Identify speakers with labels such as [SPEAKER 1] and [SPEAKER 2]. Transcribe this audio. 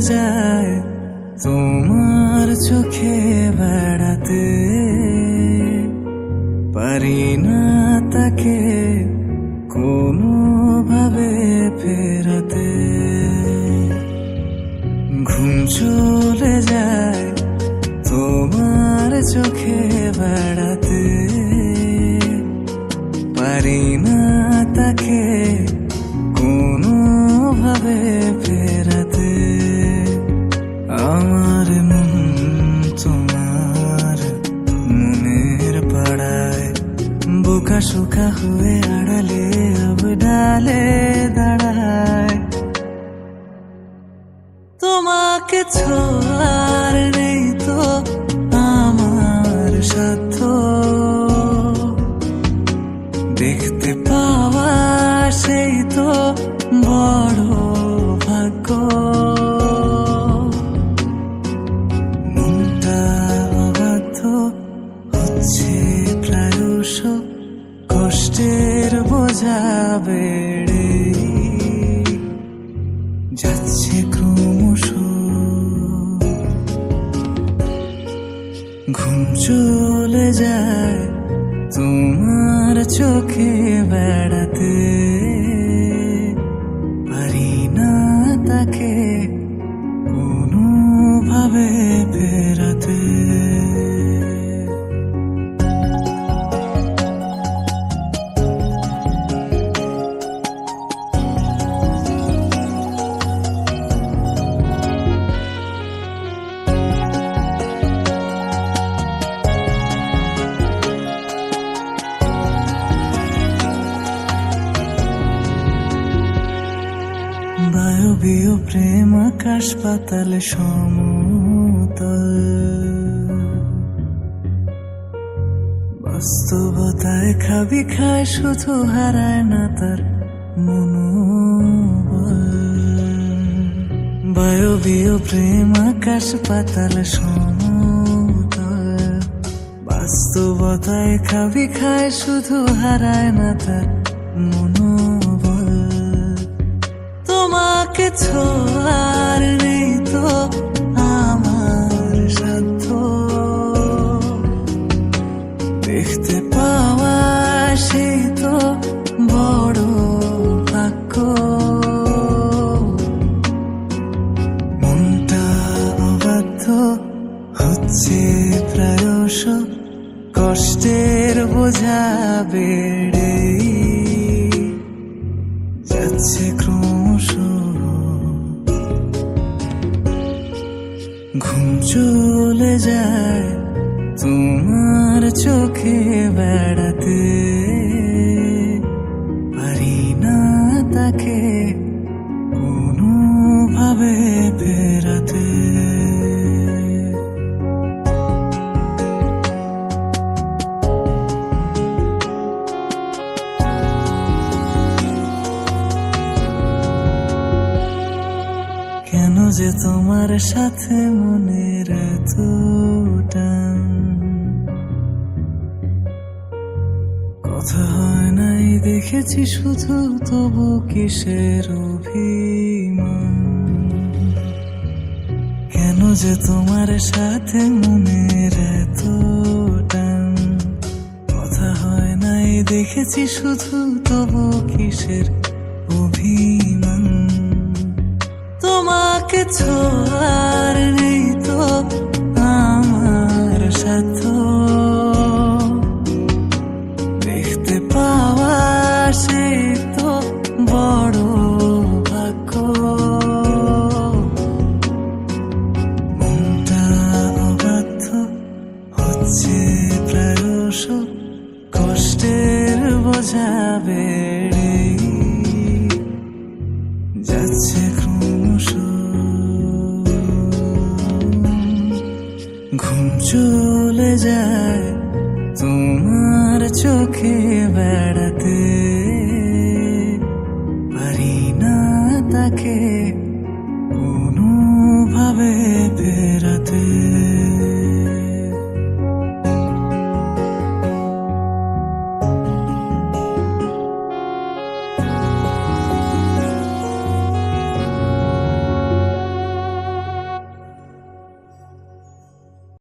[SPEAKER 1] যায় তোমার চোখে বেড়াতে, পারি না তাকে কোনোভাবে ফেরাতে। ঘুম চলে যায় তোমার চোখে বেড়াতে, পারি না তাকে কোনোভাবে ফেরাতে। আমার মন তোমার মনের পাড়ায় বোকা শোকা হয়ে আড়ালে अब ডালে দাঁড়ায়। তোমাকে ছোঁয়ার নেই তো আমার সাধ্য, দেখতে পাওয়া সেই তো বড় ভাগ্য। মনটা অবাধ্য হচ্ছে প্রায়শ, কষ্টের বোঝা বেড়ে যাচ্ছে ক্রমশ। ঘুম চলে যায় তোমার চোখে বেড়াতে, পারি না তাকে কোনোভাবে ফেরাতে। বায়বীয় প্রেম আকাশ পাতাল সমতল, বাস্তবতায় খাবি খায় শুধু হারায় না তার মনোবল। বায়বীয় প্রেম আকাশ পাতাল সমতল, বাস্তবতায় খাবি খায় শুধু হারায় না তার মনোবল। তোমাকে ছোঁয়ার নেই তো আমার সাধ্য, দেখতে পাওয়া সেই তো বড় ভাগ্য। মনটা অবাধ্য হচ্ছে প্রায়শ, কষ্টের বোঝা বেড়ে যাচ্ছে ক্রমশ। ঘুম চলে যায় তোমার চোখে বেড়াতে, পারি না তাকে কোনোভাবে ফেরাতে। কেন যে তোমার সাথে মনের এত টান, কথা হয় নাই দেখেছি শুধু, তবু কিসের অভিমান। কেন যে তোমার সাথে মনের এত টান, কথা হয় নাই দেখেছি শুধু, তবু কিসের অভিমান। তোমাকে ছোঁয়ার নেই তো আমার সাধ্য, দেখতে পাওয়া সেই তো বড় ভাগ্য। মনটা অবাধ্য হচ্ছে প্রায়শ, কষ্টের বোঝা বেড়ে যাচ্ছে ক্রমশ। ঘুম চলে যায় তোমার চোখে বেড়াতে,